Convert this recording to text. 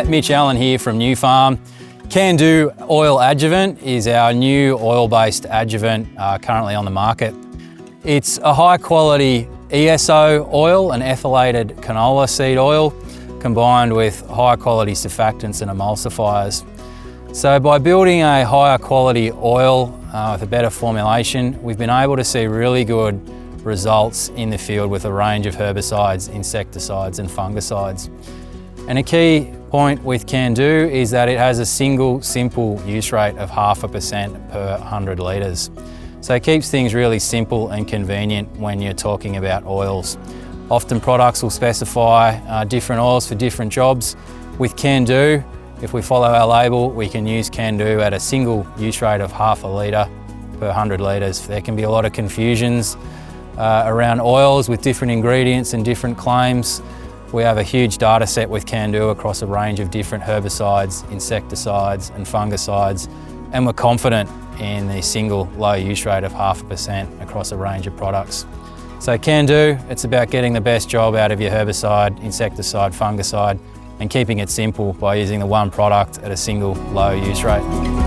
Mitch Allen here from New Farm. CanDo Oil Adjuvant is our new oil-based adjuvant currently on the market. It's a high-quality ESO oil, an ethylated canola seed oil, combined with high-quality surfactants and emulsifiers. So by building a higher quality oil with a better formulation, we've been able to see really good results in the field with a range of herbicides, insecticides and fungicides. And a key point with CanDo is that it has a single simple use rate of 0.5% per 100 litres. So it keeps things really simple and convenient when you're talking about oils. Often products will specify different oils for different jobs. With CanDo, if we follow our label, we can use CanDo at a single use rate of 0.5 litre per 100 litres. There can be a lot of confusions around oils with different ingredients and different claims. We have a huge data set with CanDo across a range of different herbicides, insecticides and fungicides, and we're confident in the single low use rate of 0.5% across a range of products. So CanDo, it's about getting the best job out of your herbicide, insecticide, fungicide, and keeping it simple by using the one product at a single low use rate.